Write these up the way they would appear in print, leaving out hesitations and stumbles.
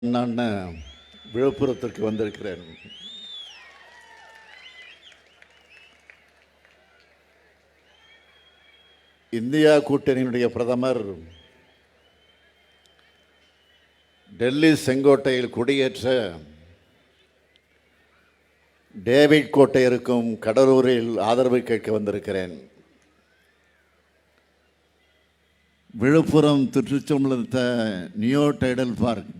நான் விழுப்புரத்திற்கு வந்திருக்கிறேன். இந்தியா கூட்டணியினுடைய பிரதமர் டெல்லி செங்கோட்டையில் குடியேற்ற டேவிட் கோட்டை இருக்கும் கடலூரில் ஆதரவு கேட்க வந்திருக்கிறேன். விழுப்புரம் திருச்செந்தூர் நியோ டைடல் பார்க்,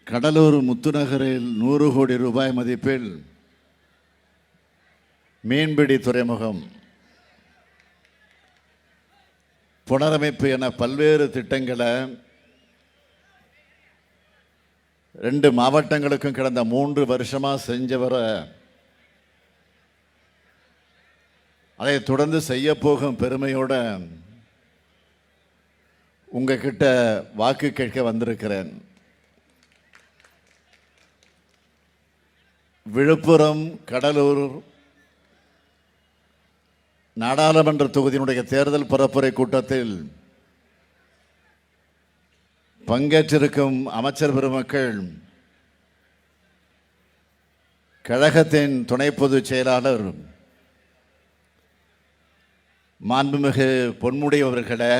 கடலூர் முத்துநகரில் 100 கோடி ரூபாய் மதிப்பில் மீன்பிடி துறைமுகம், புனரமைப்பு என பல்வேறு திட்டங்களை 2 மாவட்டங்களுக்கும் கடந்த 3 வருஷமாக செஞ்சவர அதை தொடர்ந்து செய்ய போகும் பெருமையோட உங்ககிட்ட வாக்கு கேட்க வந்திருக்கிறேன். விழுப்புரம் கடலூர் நாடாளுமன்ற தொகுதியினுடைய தேர்தல் பரப்புரை கூட்டத்தில் பங்கேற்றிருக்கும் அமைச்சர் பெருமக்கள், கழகத்தின் துணை பொதுச் செயலாளர் மாண்புமிகு பொன்முடி அவர்களே,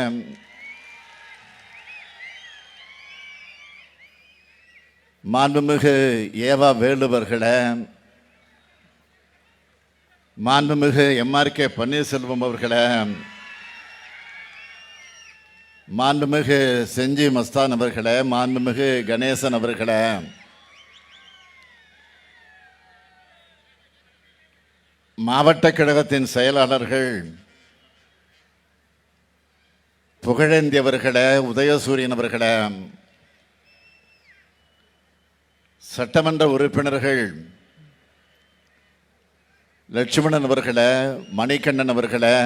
மாண்புமிகு ஏவா வேலுவர்களே, மாண்புமிகு எம்ஆர்கே பன்னீர்செல்வம் அவர்களே, மாண்புமிகு செஞ்சி மஸ்தான் அவர்களே, மாண்புமிகு கணேசன் அவர்களே, மாவட்ட கழகத்தின் செயலாளர்கள் புகழேந்தி அவர்களே, உதயசூரியன் அவர்களே, சட்டமன்ற உறுப்பினர்கள் லட்சுமணன் அவர்களே, மணிகண்டன் அவர்களே,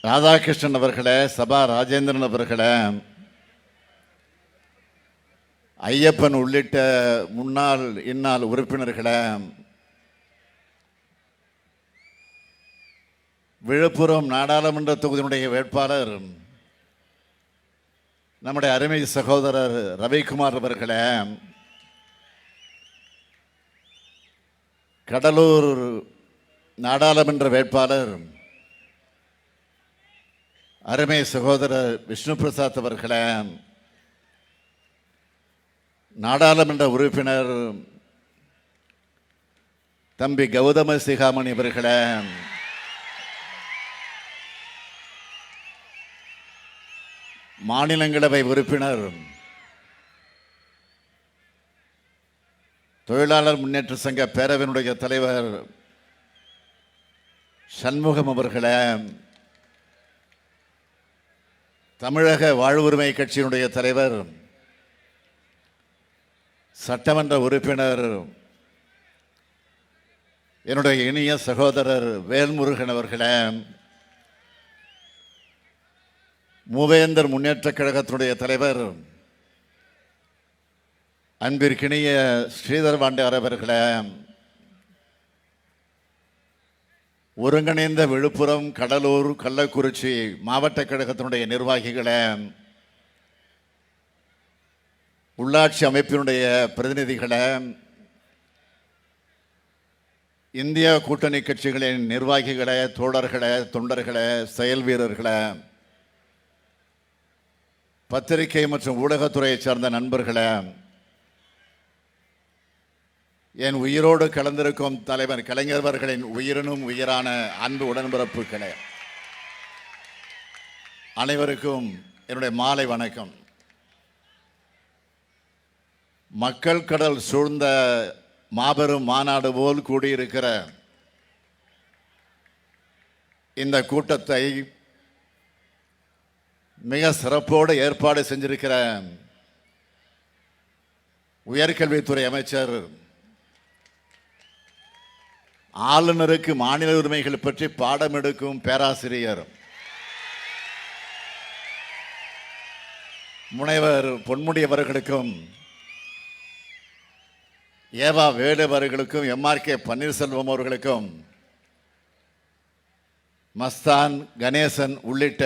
ராதாகிருஷ்ணன் அவர்களே, சபா ராஜேந்திரன் அவர்களே, ஐயப்பன் உள்ளிட்ட முன்னாள் இந்நாள் உறுப்பினர்களே, விழுப்புரம் நாடாளுமன்ற தொகுதியினுடைய வேட்பாளர் நம்முடைய அருமை சகோதரர் ரவிக்குமார் அவர்களே, கடலூர் நாடாளுமன்ற வேட்பாளர் அருமை சகோதரர் விஷ்ணு பிரசாத் அவர்களே, நாடாளுமன்ற உறுப்பினர் தம்பி கௌதம சிகாமணி அவர்களே, மாநிலங்களவை உறுப்பினர் தொழிலாளர் முன்னேற்ற சங்க பேரவையினுடைய தலைவர் சண்முகம் அவர்களே, தமிழக வாழ்வுரிமை கட்சியினுடைய தலைவர் சட்டமன்ற உறுப்பினர் என்னுடைய இனிய சகோதரர் வேல்முருகன் அவர்களே, மூவேந்தர் முன்னேற்ற கழகத்தினுடைய தலைவர் அன்பிற்கினிய ஸ்ரீதர் வாண்டியார் அவர்களே, ஒருங்கிணைந்த விழுப்புரம் கடலூர் கள்ளக்குறிச்சி மாவட்ட கழகத்தினுடைய நிர்வாகிகளே, உள்ளாட்சி அமைப்பினுடைய பிரதிநிதிகளே, இந்தியா கூட்டணி கட்சிகளின் நிர்வாகிகளே, தோழர்களே, தொண்டர்களே, செயல் வீரர்களே, பத்திரிகை மற்றும் ஊடகத்துறையை சார்ந்த நண்பர்களே, என் உயிரோடு கலந்திருக்கும் தலைவர் கலைஞர்களின் உயிரினும் உயிரான அன்பு உடன்பிறப்புகளே, அனைவருக்கும் என்னுடைய மாலை வணக்கம். மக்கள் கடல் சூழ்ந்த மாபெரும் மாநாடு போல் கூடியிருக்கிற இந்த கூட்டத்தை மிக சிறப்போடு ஏற்பாடு செஞ்சிருக்கிற உயர்கல்வித்துறை அமைச்சர், ஆளுநருக்கு மாநில உரிமைகள் பற்றி பாடம் எடுக்கும் பேராசிரியர் முனைவர் பொன்முடி அவர்களுக்கும், ஏவா வேலு அவர்களுக்கும், எம்ஆர்கே பன்னீர்செல்வம் அவர்களுக்கும், மஸ்தான், கணேசன் உள்ளிட்ட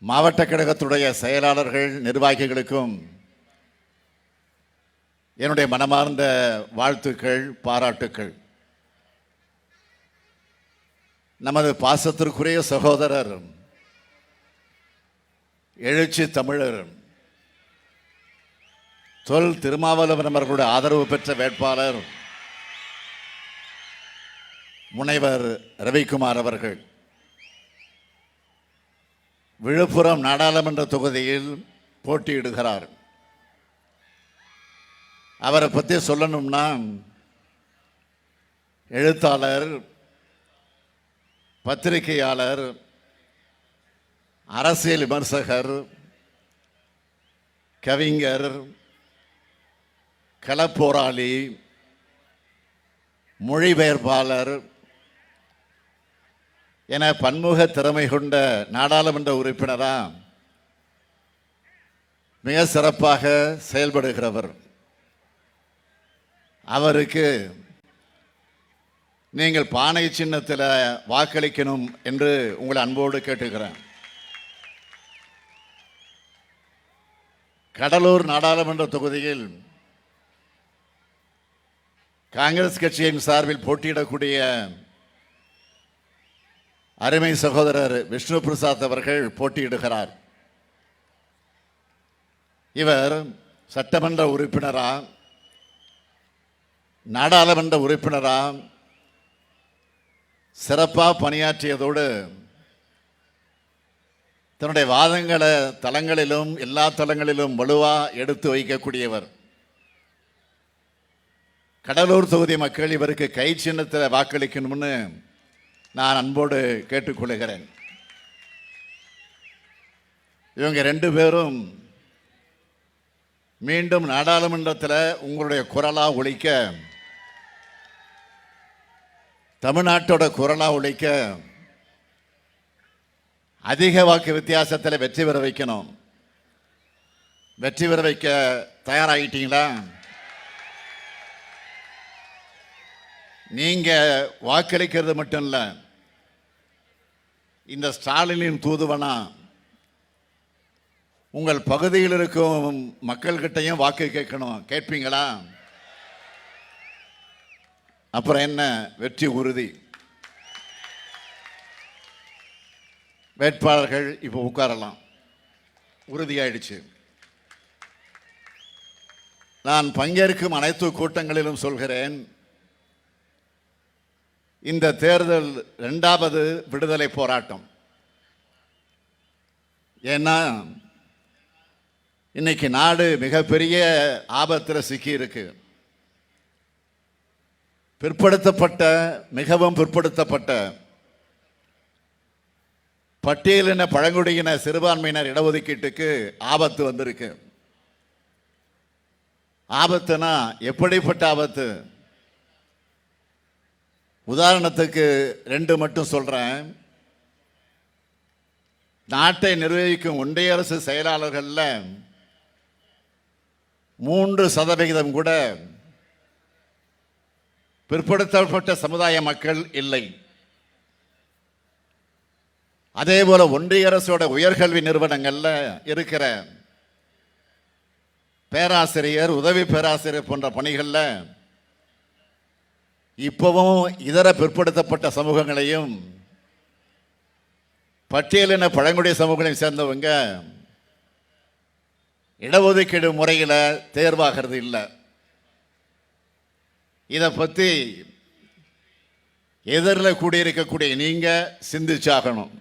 மாவட்ட கழகத்துடைய செயலாளர்கள் நிர்வாகிகளுக்கும் என்னுடைய மனமார்ந்த வாழ்த்துக்கள், பாராட்டுக்கள். நமது பாசத்திற்குரிய சகோதரர், எழுச்சி தமிழர் தொல் திருமாவளவன் அவர்களுடைய ஆதரவு பெற்ற வேட்பாளர் முனைவர் ரவிக்குமார் அவர்கள் விழுப்புரம் நாடாளுமன்ற தொகுதியில் போட்டியிடுகிறார். அவரை பற்றி சொல்லணும்னா, எழுத்தாளர், பத்திரிகையாளர், அரசியல் விமர்சகர், கவிஞர், களப்போராளி, மொழிபெயர்ப்பாளர் என பன்முக திறமை கொண்ட நாடாளுமன்ற உறுப்பினராக மிக சிறப்பாக செயல்படுகிறவர். அவருக்கு நீங்கள் பானை சின்னத்தில் வாக்களிக்கணும் என்று உங்களை அன்போடு கேட்டுக்கிறேன். கடலூர் நாடாளுமன்ற தொகுதியில் காங்கிரஸ் கட்சியின் சார்பில் போட்டியிடக்கூடிய அருமை சகோதரர் விஷ்ணு பிரசாத் அவர்கள் போட்டியிடுகிறார். இவர் சட்டமன்ற உறுப்பினரா, நாடாளுமன்ற உறுப்பினரா சிறப்பாக பணியாற்றியதோடு தன்னுடைய வாதங்களை தளங்களிலும் எல்லா தளங்களிலும் வலுவாக எடுத்து வைக்கக்கூடியவர். கடலூர் தொகுதி மக்கள் இவருக்கு கை சின்னத்தில் வாக்களிக்கணும்னு நான் அன்போடு கேட்டுக்கொள்கிறேன். இவங்க ரெண்டு பேரும் மீண்டும் நாடாளுமன்றத்தில் உங்களுடைய குரலாக ஒலிக்க, தமிழ்நாட்டோட குரலாக ஒலிக்க அதிக வாக்கு வித்தியாசத்தில் வெற்றி பெற வைக்கணும். வெற்றி பெற வைக்க தயாராகிட்டீங்களா? நீங்க வாக்களிக்கிறது மட்டும் இல்லை, இந்த ஸ்டாலினின் தூதுவனா உங்கள் பகுதியில் இருக்கும் மக்கள்கிட்டையும் வாக்கு கேட்கணும். கேட்பீங்களா? அப்புறம் என்ன, வெற்றி உறுதி. வேட்பாளர்கள் இப்போ உட்காரலாம், உறுதியாயிடுச்சு. நான் பங்கேற்கும் அனைத்து கூட்டங்களிலும் சொல்கிறேன், இந்த தேர்தல் 2வது விடுதலை போராட்டம். ஏன்னா இன்னைக்கு நாடு மிகப்பெரிய ஆபத்தில் சிக்கி இருக்கு. பிற்படுத்தப்பட்ட, மிகவும் பிற்படுத்தப்பட்ட பட்டியலின பழங்குடியின சிறுபான்மையினர் இடஒதுக்கீட்டுக்கு ஆபத்து வந்திருக்கு. ஆபத்துனா எப்படிப்பட்ட ஆபத்து? உதாரணத்துக்கு 2 மட்டும் சொல்றேன். நாட்டை நிர்வகிக்கும் ஒன்றிய அரசு செயலாளர்களில் 3% கூட பிற்படுத்தப்பட்ட சமுதாய மக்கள் இல்லை. அதே போல ஒன்றிய அரசோட உயர்கல்வி நிறுவனங்கள்ல இருக்கிற பேராசிரியர், உதவி பேராசிரியர் போன்ற பணிகளில் இப்பவும் இதர பிற்படுத்தப்பட்ட சமூகங்களையும் பட்டியலின பழங்குடி சமூகங்களையும் சேர்ந்தவங்க இடஒதுக்கீடு முறையில் தேர்வாகிறது இல்லை. இதை பற்றி எதிரில் கூடியிருக்கக்கூடிய நீங்க சிந்திச்சாகணும்.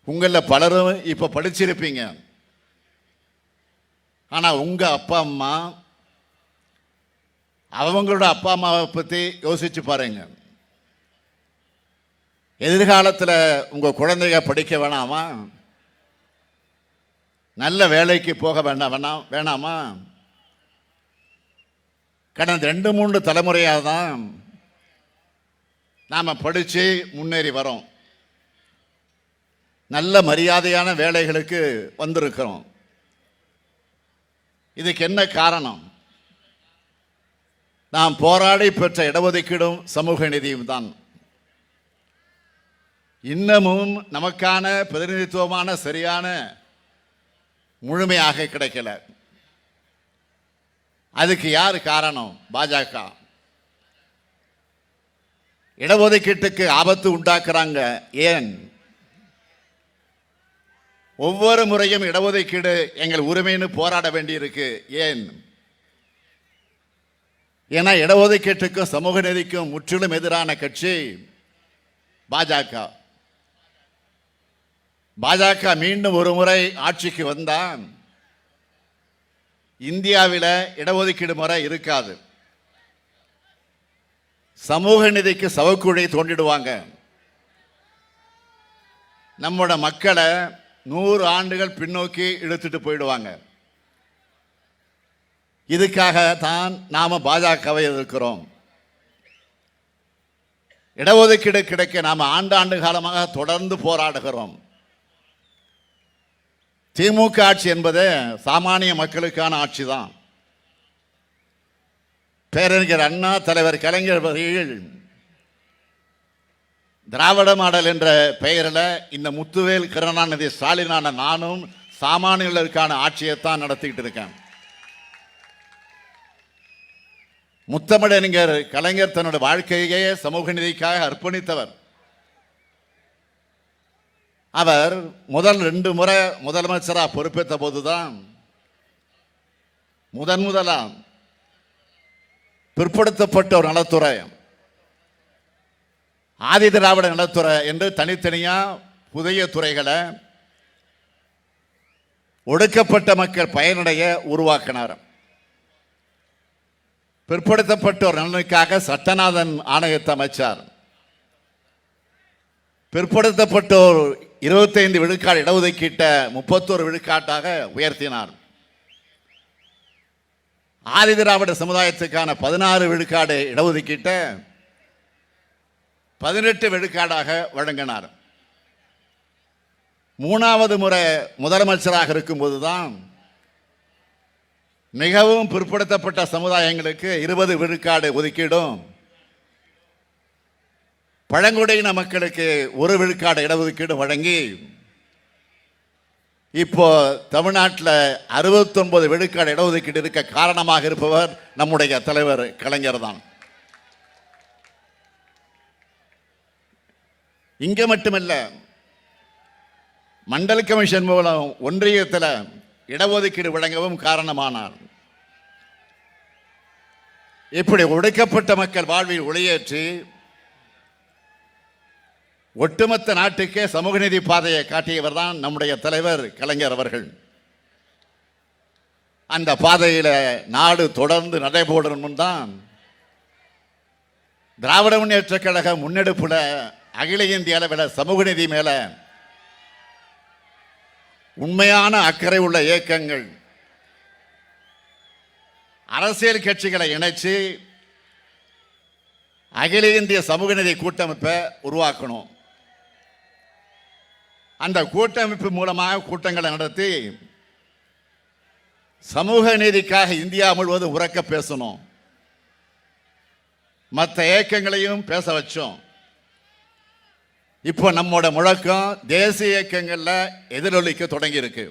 உங்களில் பலரும் இப்போ படிச்சிருப்பீங்க, ஆனால் உங்கள் அப்பா அம்மா, அவங்களோட அப்பா அம்மாவை பற்றி யோசிச்சு பாருங்க. எதிர்காலத்தில் உங்கள் குழந்தைங்க படிக்க வேணாமா? நல்ல வேலைக்கு போக வேணாமா? கடந்த 2-3 தலைமுறையாக தான் நாம் படித்து முன்னேறி வரோம். நல்ல மரியாதையான வேலைகளுக்கு வந்திருக்கிறோம். இதுக்கு என்ன காரணம்? நாம் போராடி பெற்ற இடஒதுக்கீடும் சமூக நீதியும் தான். இன்னமும் நமக்கான பிரதிநிதித்துவமான சரியான முழுமையாக கிடைக்கல. அதுக்கு யார் காரணம்? பாஜக. இடஒதுக்கீட்டுக்கு ஆபத்து உண்டாக்குறாங்க. ஏன்? ஒவ்வொரு முறையும் இடஒதுக்கீடு எங்கள் உரிமைன்னு போராட வேண்டியிருக்கு. ஏன்? ஏன்னா இடஒதுக்கீட்டுக்கும் சமூக நீதிக்கும் முற்றிலும் எதிரான கட்சி பாஜக. பாஜக மீண்டும் ஒரு முறை ஆட்சிக்கு வந்தால் இந்தியாவில் இடஒதுக்கீடு முறை இருக்காது. சமூக நீதிக்கு சவக்குழி தோண்டிடுவாங்க. நம்மோட மக்களை 100 ஆண்டுகள் பின்னோக்கி இழுத்துட்டு போயிடுவாங்க. இதுக்காக தான் நாம பாஜகவை எதிர்க்கிறோம். இடஒதுக்கீடு கிடைக்க நாம ஆண்டாண்டு காலமாக தொடர்ந்து போராடுகிறோம். திமுக ஆட்சி என்பது சாமானிய மக்களுக்கான ஆட்சி தான். பேரறிஞர் அண்ணா, தலைவர் கலைஞர் அவர்கள் திராவிட மாடல் என்ற பெயரில் இந்த முத்துவேல், கருணாநிதி, ஸ்டாலினான நானும் சாமானியர்களுக்கான ஆட்சியைத்தான் நடத்திக்கிட்டு இருக்கேன். முத்தமிழறிஞர் கலைஞர் தன்னுடைய வாழ்க்கையே சமூக நீதிக்காக அர்ப்பணித்தவர். அவர் முதல் 2 முறை முதலமைச்சராக பொறுப்பேற்ற போதுதான் முதலாம் பிற்படுத்தப்பட்ட ஒரு நலத்துறை, ஆதி திராவிட நலத்துறை என்று தனித்தனியா புதிய துறைகளை ஒடுக்கப்பட்ட மக்கள் பயனடைய உருவாக்கினார். பிற்படுத்தப்பட்டோர் நலனுக்காக சட்டநாதன் ஆணையத்தை அமைச்சார். பிற்படுத்தப்பட்டோர் 25 விழுக்காடு இடஒதுக்கீட்டை 31 விழுக்காட்டாக உயர்த்தினார். ஆதி திராவிட சமுதாயத்துக்கான 16 விழுக்காடு இடஒதுக்கீட்டை 18 விழுக்காடாக வழங்கினார். 3வது முறை முதலமைச்சராக இருக்கும்போதுதான் மிகவும் பிற்படுத்தப்பட்ட சமுதாயங்களுக்கு 20 விழுக்காடு ஒதுக்கீடும், பழங்குடியின மக்களுக்கு 1 விழுக்காடு இடஒதுக்கீடு வழங்கி இப்போ தமிழ்நாட்டில் 69 விழுக்காடு இடஒதுக்கீடு இருக்க காரணமாக இருப்பவர் நம்முடைய தலைவர் கலைஞர் தான். இங்க மட்டுமல்ல, மண்டல் கமிஷன் மூலம் ஒன்றியத்தில் இடஒதுக்கீடு வழங்கவும் காரணமானார். இப்படி ஒடுக்கப்பட்ட மக்கள் வாழ்வில் ஒளியேற்றி ஒட்டுமொத்த நாட்டுக்கே சமூக நீதி பாதையை காட்டியவர் தான் நம்முடைய தலைவர் கலைஞர் அவர்கள். அந்த பாதையில் நாடு தொடர்ந்து நடைபோடணும் தான் திராவிட முன்னேற்ற கழக முன்னெடுப்புல அகில இந்திய அளவில் சமூக நீதி மேல உண்மையான அக்கறை உள்ள இயக்கங்கள், அரசியல் கட்சிகளை இணைச்சு அகில இந்திய சமூக நீதி கூட்டமைப்பை உருவாக்கணும். அந்த கூட்டமைப்பு மூலமாக கூட்டங்களை நடத்தி சமூக நீதிக்காக இந்தியா முழுவதும் உரக்க பேசணும். மற்ற இயக்கங்களையும் பேச வச்சோம். இப்போ நம்மோட முழக்கம் தேசிய இயக்கங்கள்ல எதிரொலிக்க தொடங்கி இருக்கு.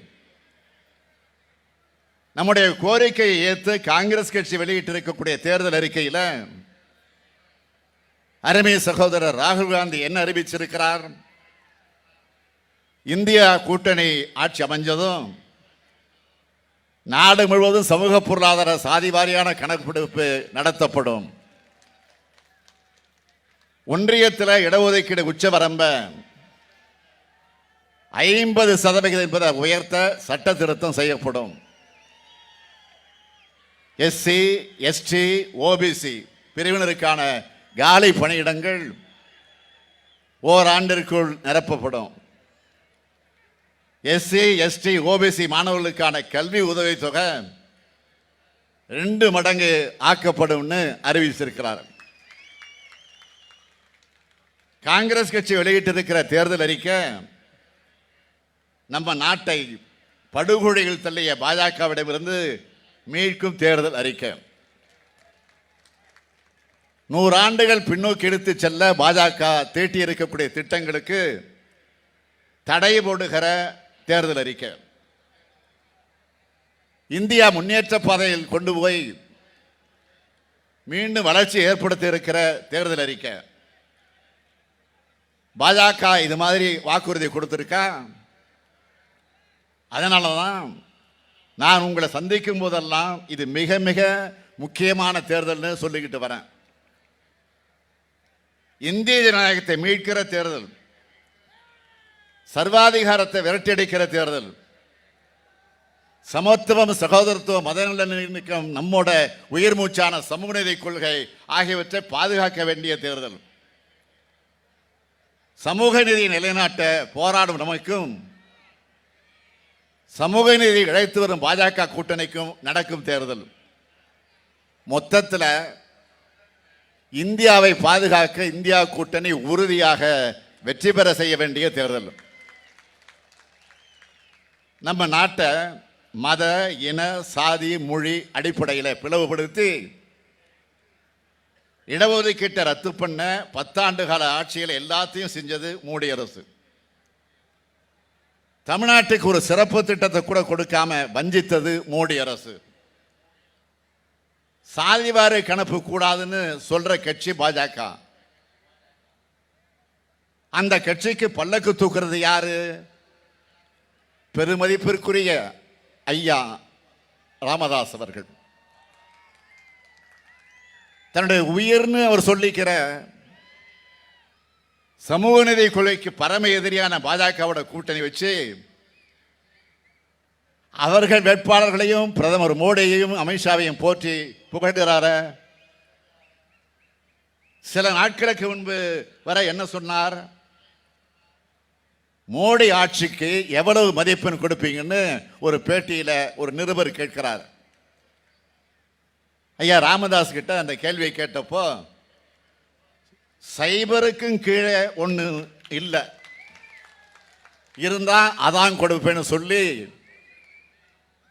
நம்முடைய கோரிக்கையை ஏற்று காங்கிரஸ் கட்சி வெளியிட்டு இருக்கக்கூடிய தேர்தல் அறிக்கையில் அருமை சகோதரர் ராகுல் காந்தி என்ன அறிவிச்சிருக்கிறார்? இந்தியா கூட்டணி ஆட்சி அமைஞ்சதும் நாடு முழுவதும் சமூக பொருளாதார சாதி வாரியான கணக்கெடுப்பு நடத்தப்படும். ஒன்றியத்தில் இடஒதுக்கீடு உச்சவரம்ப 50% என்பதை உயர்த்த சட்ட திருத்தம் செய்யப்படும். எஸ்சி, எஸ்டி, ஓபிசி பிரிவினருக்கான காலி பணியிடங்கள் ஓராண்டிற்குள் நிரப்பப்படும். எஸ்சி, எஸ்டி, ஓபிசி மாணவர்களுக்கான கல்வி உதவித்தொகை 2 மடங்கு ஆக்கப்படும் அறிவிச்சிருக்கிறார். காங்கிரஸ் கட்சி வெளியிட்டிருக்கிற தேர்தல் அறிக்கை நம்ம நாட்டை படுகொலையில் தள்ளிய பாஜகவிடமிருந்து மீட்கும் தேர்தல் அறிக்கை. 100 ஆண்டுகள் பின்னோக்கி எடுத்து செல்ல பாஜக தீட்டி இருக்கக்கூடிய திட்டங்களுக்கு தடை போடுகிற தேர்தல் அறிக்கை. இந்தியா முன்னேற்ற பாதையில் கொண்டு போய் மீண்டும் வளர்ச்சி ஏற்படுத்தி இருக்கிற தேர்தல் அறிக்கை. பாஜக இது மாதிரி வாக்குறுதி கொடுத்திருக்கா? அதனால தான் நான் உங்களை சந்திக்கும் போதெல்லாம் இது மிக மிக முக்கியமான தேர்தல்னு சொல்லிக்கிட்டு வரேன். இந்திய ஜனநாயகத்தை மீட்கிற தேர்தல், சர்வாதிகாரத்தை விரட்டியடிக்கிற தேர்தல், சமத்துவம், சகோதரத்துவம், மதநலனிக்கம், நம்மோட உயிர் மூச்சான சமூக நீதி கொள்கை ஆகியவற்றை பாதுகாக்க வேண்டிய தேர்தல். சமூக நீதியை நிலைநாட்ட போராடும் நமக்கும் சமூக நீதி இழைத்து வரும் பாஜக கூட்டணிக்கும் நடக்கும் தேர்தல். மொத்தத்தில் இந்தியாவை பாதுகாக்க இந்தியா கூட்டணி உறுதியாக வெற்றி பெற செய்ய வேண்டிய தேர்தல். நம்ம நாட்டை மத, இன, சாதி, மொழி அடிப்படையில் பிளவுபடுத்தி இடஒதுக்கீட்டை ரத்து பண்ண 10 ஆண்டு கால ஆட்சியில் எல்லாத்தையும் செஞ்சது மோடி அரசு. தமிழ்நாட்டுக்கு ஒரு சிறப்பு திட்டத்தை கூட கொடுக்காம வஞ்சித்தது மோடி அரசு. சாதிவாரி கணக்கு கூடாதுன்னு சொல்ற கட்சி பாஜக. அந்த கட்சிக்கு பல்லக்கு தூக்குறது யாரு? பெருமதிப்பிற்குரிய ஐயா ராமதாஸ் அவர்கள். தன்னுடைய உயிர்னு அவர் சொல்லிக்கிற சமூக நீதி கொள்கைக்கு பரம எதிரியான பாஜகவோட கூட்டணி வச்சு அவர்கள் வேட்பாளர்களையும் பிரதமர் மோடியையும் அமித்ஷாவையும் போற்றி புகழ்கிறார. சில நாட்களுக்கு முன்பு வர என்ன சொன்னார்? மோடி ஆட்சிக்கு எவ்வளவு மதிப்பெண் கொடுப்பீங்கன்னு ஒரு பேட்டியில் ஒரு நிருபர் கேட்கிறார். ஐயா ராமதாஸ் கிட்ட அந்த கேள்வியை கேட்டப்போ, சைபருக்கும் கீழே ஒன்று இல்லை, இருந்தா அதான் கொடுப்பேன்னு சொல்லி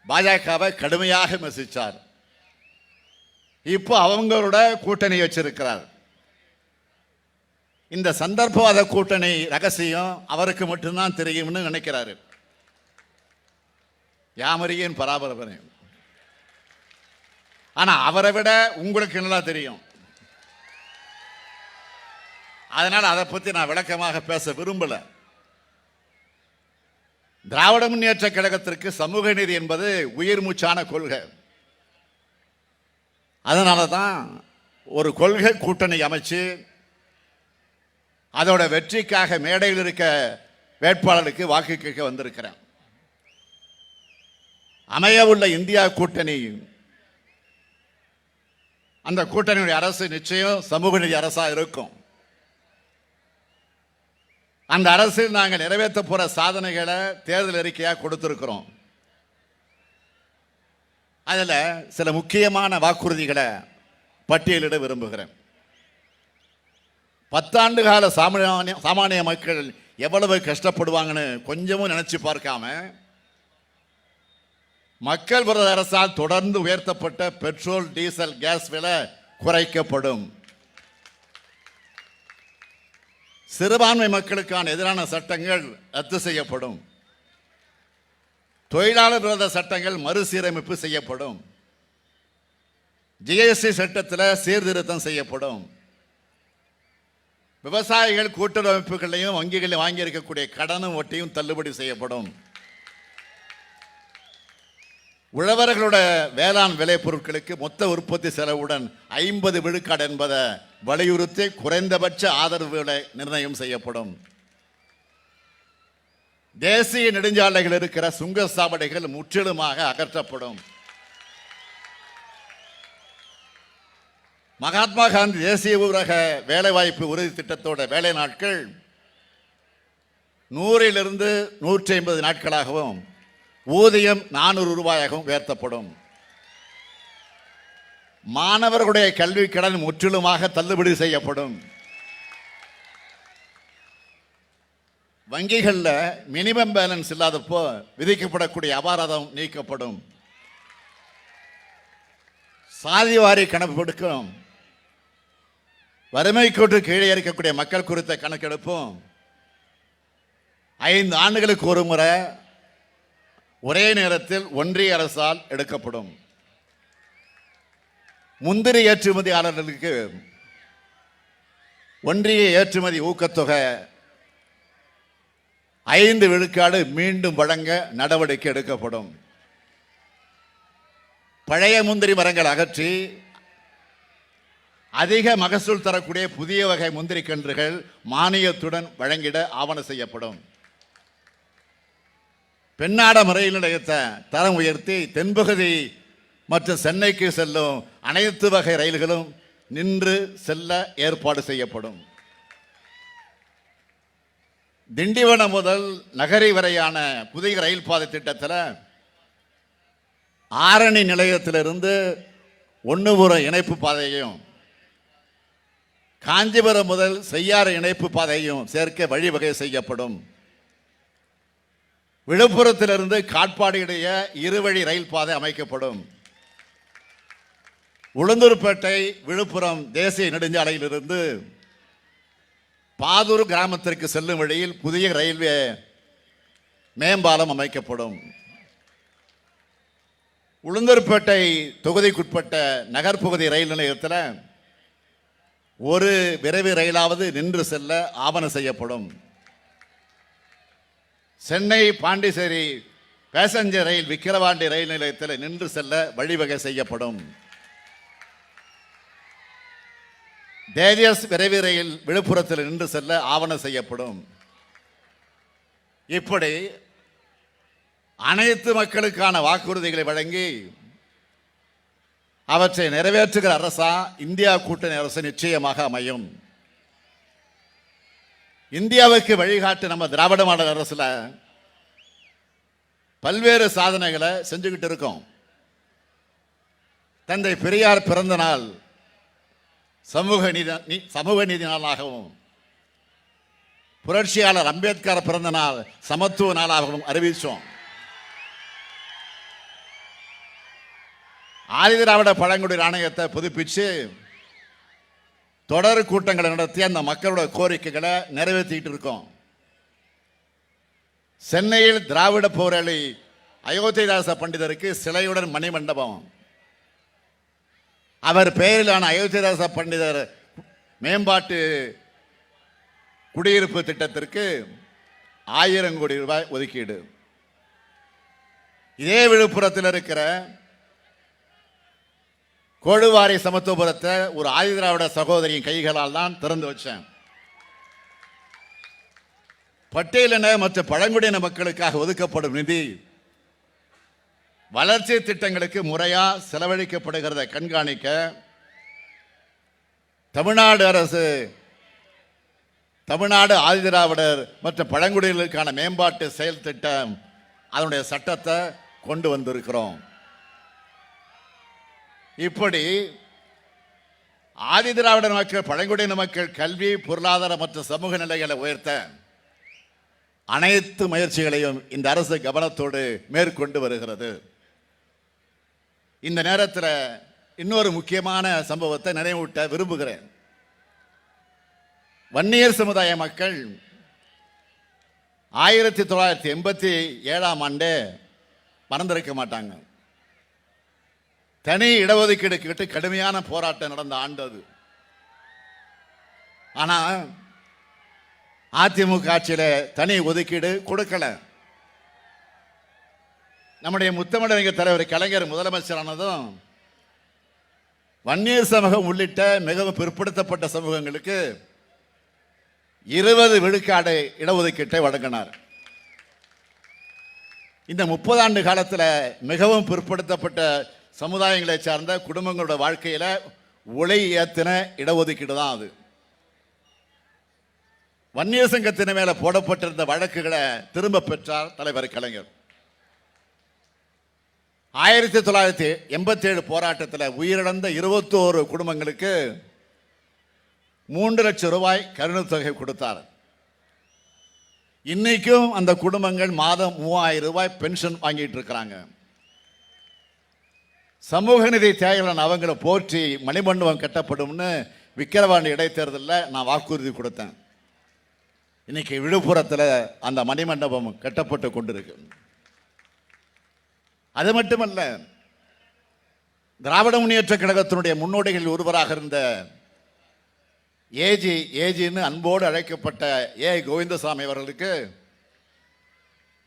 பாஜகவை கடுமையாக விமர்சித்தார். இப்போ அவங்களோட கூட்டணி வச்சிருக்கிறார். இந்த சந்தர்ப்பவாத கூட்டணி ரகசியம் அவருக்கு மட்டும்தான் தெரியும்னு நினைக்கிறாரு. யாமரியின் பராபரப்பனை. ஆனா அவரை விட உங்களுக்கு நல்லா தெரியும். அதனால அதை பத்தி நான் விளக்கமாக பேச விரும்பல. திராவிட முன்னேற்ற கழகத்திற்கு சமூக நீதி என்பது உயிர் மூச்சான கொள்கை. அதனால தான் ஒரு கொள்கை கூட்டணி அமைச்சு அதோட வெற்றிக்காக மேடையில் இருக்க வேட்பாளருக்கு வாக்கு கேட்க வந்திருக்கிறேன். அமைய உள்ள இந்தியா கூட்டணி, அந்த கூட்டணியுடைய அரசு நிச்சயம் சமூக நீதி அரசா இருக்கும். அந்த அரசில் நாங்கள் நிறைவேற்ற போற சாதனைகளை தேர்தல் அறிக்கையாக கொடுத்திருக்கிறோம். அதில் சில முக்கியமான வாக்குறுதிகளை பட்டியலிட விரும்புகிறேன். 10 ஆண்டு கால சாமானிய மக்கள் எவ்வளவு கஷ்டப்படுவாங்கன்னு கொஞ்சமும் நினைச்சு பார்க்காம, மக்கள் விரோத அரசால் தொடர்ந்து உயர்த்தப்பட்ட பெட்ரோல், டீசல், கேஸ் விலை குறைக்கப்படும். சிறுபான்மை மக்களுக்கான எதிரான சட்டங்கள் ரத்து செய்யப்படும். தொழிலாளர் விரோத சட்டங்கள் மறுசீரமைப்பு செய்யப்படும். ஜிஎஸ்டி சட்டத்தில் சீர்திருத்தம் செய்யப்படும். விவசாயிகள் கூட்டுறவு அமைப்புகளையும் வங்கிகளையும் வாங்கி இருக்கக்கூடிய கடனும் வட்டியும் தள்ளுபடி செய்யப்படும். உழவர்களோட வேளாண் விளைபொருட்களுக்கு மொத்த உற்பத்தி செலவுடன் 50 விழுக்காடு என்பதை வலியுறுத்தி குறைந்தபட்ச ஆதரவு விலை நிர்ணயம் செய்யப்படும். தேசிய நெடுஞ்சாலைகள் இருக்கிற சுங்க சாவடிகள் முற்றிலுமாக அகற்றப்படும். மகாத்மா காந்தி தேசிய ஊரக வேலைவாய்ப்பு உறுதி திட்டத்தோட வேலை நாட்கள் 100 150 நாட்களாகவும் ஊதியம் 400 ரூபாயாகவும் உயர்த்தப்படும். மாணவர்களுடைய கல்வி கடன் முற்றிலுமாக தள்ளுபடி செய்யப்படும். வங்கிகளில் மினிமம் பேலன்ஸ் இல்லாதப்போ விதிக்கப்படக்கூடிய அபராதம் நீக்கப்படும். சாதிவாரி கணக்கெடுக்கும் வறுமை கோட்டு கீழே இருக்கக்கூடிய மக்கள் குறித்த கணக்கெடுப்பும் 5 ஆண்டுகளுக்கு ஒரு முறை ஒரே நேரத்தில் ஒன்றிய அரசால் எடுக்கப்படும். முந்திரி ஏற்றுமதியாளர்களுக்கு ஒன்றிய ஏற்றுமதி ஊக்கத்தொகை 5 விழுக்காடு மீண்டும் வழங்க நடவடிக்கை எடுக்கப்படும். பழைய முந்திரி மரங்கள் அகற்றி அதிக மகசூல் தரக்கூடிய புதிய வகை முந்திரி கன்றுகள் மானியத்துடன் வழங்கிட ஆவணம் செய்யப்படும். பெண்ணாட ரயில் நிலையத்தை தரம் உயர்த்தி தென்பகுதி மற்றும் சென்னைக்கு செல்லும் அனைத்து வகை ரயில்களும் நின்று செல்ல ஏற்பாடு செய்யப்படும். திண்டிவனம் முதல் நகரி வரையான புதிய ரயில் பாதை திட்டத்தில் ஆரணி நிலையத்திலிருந்து ஒன்னுபுரம் இணைப்பு பாதையையும் காஞ்சிபுரம் முதல் செய்யாறு இணைப்பு பாதையையும் சேர்க்க வழிவகை செய்யப்படும். விழுப்புரத்திலிருந்து காட்பாடி இடையே இருவழி ரயில் பாதை அமைக்கப்படும். உளுந்தூர்பேட்டை விழுப்புரம் தேசிய நெடுஞ்சாலையிலிருந்து பாதூர் கிராமத்திற்கு செல்லும் வழியில் புதிய ரயில்வே மேம்பாலம் அமைக்கப்படும். உளுந்தூர்பேட்டை தொகுதிக்குட்பட்ட நகர்பகுதி ரயில் நிலையத்தில் ஒரு விரைவு ரயிலாவது நின்று செல்ல ஆவணம் செய்யப்படும். சென்னை பாண்டிச்சேரி பேசஞ்சர் ரயில் விக்கிரவாண்டி ரயில் நிலையத்தில் நின்று செல்ல வழிவகை செய்யப்படும். தேஜஸ் விரைவு ரயில் விழுப்புரத்தில் நின்று செல்ல ஆவணம் செய்யப்படும். இப்படி அனைத்து மக்களுக்கான வாக்குறுதிகளை வழங்கி அவற்றை நிறைவேற்றுகிற அரசா இந்தியா கூட்டணி அரசு நிச்சயமாக அமையும். இந்தியாவுக்கு வழிகாட்டு நம்ம திராவிட மாடல் அரசுல பல்வேறு சாதனைகளை செஞ்சுக்கிட்டு இருக்கோம். தந்தை பெரியார் பிறந்த நாள் சமூக நீதி நாளாகவும், புரட்சியாளர் அம்பேத்கர் பிறந்த நாள் சமத்துவ நாளாகவும் அறிவித்தோம். ஆதிதிராவிட பழங்குடியினர் ஆணையத்தை புதுப்பிச்சு தொடர் கூட்டங்களை நடத்தி அந்த மக்களோட கோரிக்கைகளை நிறைவேற்றிட்டு இருக்கோம். சென்னையில் திராவிட போராளி அயோத்திதாச பண்டிதருக்கு சிலையுடன் மணிமண்டபம், அவர் பெயரிலான அயோத்திதாச பண்டிதர் மேம்பாட்டு குடியிருப்பு திட்டத்திற்கு 1000 கோடி ரூபாய் ஒதுக்கீடு. இதே விழுப்புரத்தில் இருக்கிற கோடுவாரி சமத்துவபுரத்தை ஒரு ஆதிதிராவிட சகோதரியின் கைகளால் தான் திறந்து வச்சேன். பட்டியலின மற்றும் பழங்குடியின மக்களுக்காக ஒதுக்கப்படும் நிதி வளர்ச்சி திட்டங்களுக்கு முறையா செலவழிக்கப்படுகிறத கண்காணிக்க தமிழ்நாடு அரசு தமிழ்நாடு ஆதிதிராவிடர் மற்றும் பழங்குடியினருக்கான மேம்பாட்டு செயல் திட்டம் அதனுடைய சட்டத்தை கொண்டு வந்திருக்கிறோம். இப்படி ஆதிதிராவிடர் மக்கள் பழங்குடியின மக்கள் கல்வி, பொருளாதார மற்றும் சமூக நிலைகளை உயர்த்த அனைத்து முயற்சிகளையும் இந்த அரசு கவனத்தோடு மேற்கொண்டு வருகிறது. இந்த நேரத்தில் இன்னொரு முக்கியமான சம்பவத்தை நினைவூட்ட விரும்புகிறேன். வன்னியர் சமுதாய மக்கள் 1987 ஆண்டே மறந்திருக்க மாட்டாங்க. தனி இடஒதுக்கீடு கேட்டு கடுமையான போராட்டம் நடந்த ஆண்டு அது. ஆனா அதிமுக ஆட்சியில் தனி ஒதுக்கீடு கொடுக்கல. நம்முடைய முத்தமிழறிஞர் தலைவர் கலைஞர் முதலமைச்சரானதும் வன்னியர் சமூகம் உள்ளிட்ட மிகவும் பிற்படுத்தப்பட்ட சமூகங்களுக்கு 20 விழுக்காடு இடஒதுக்கீட்டை வழங்கினார். இந்த 30 ஆண்டு காலத்தில் மிகவும் பிற்படுத்தப்பட்ட சமுதாயங்களை சார்ந்த குடும்பங்களோட வாழ்க்கையில ஒளி ஏத்தின இடஒதுக்கீடு தான் அது. வன்னியர் சங்கத்தின் மேல போடப்பட்டிருந்த வழக்குகளை திரும்ப பெற்றார் தலைவர் கலைஞர். 1987 போராட்டத்தில் உயிரிழந்த 21 குடும்பங்களுக்கு 3 லட்சம் ரூபாய் கருணைத்தொகை கொடுத்தார். இன்னைக்கும் அந்த குடும்பங்கள் மாதம் 3000 ரூபாய் பென்ஷன் வாங்கிட்டு இருக்கிறாங்க. சமூக நிதி தியாகிகள் அவங்களை போற்றி மணிமண்டபம் கட்டப்படும்னு விக்கிரவாண்டி இடைத்தேர்தலில் நான் வாக்குறுதி கொடுத்தேன். இன்னைக்கு விழுப்புரத்தில் அந்த மணிமண்டபம் கட்டப்பட்டு கொண்டிருக்கு. அது மட்டுமல்ல, திராவிட முன்னேற்ற கழகத்தினுடைய முன்னோடிகள் ஒருவராக இருந்த ஏஜின்னு அன்போடு அழைக்கப்பட்ட கோவிந்தசாமி அவர்களுக்கு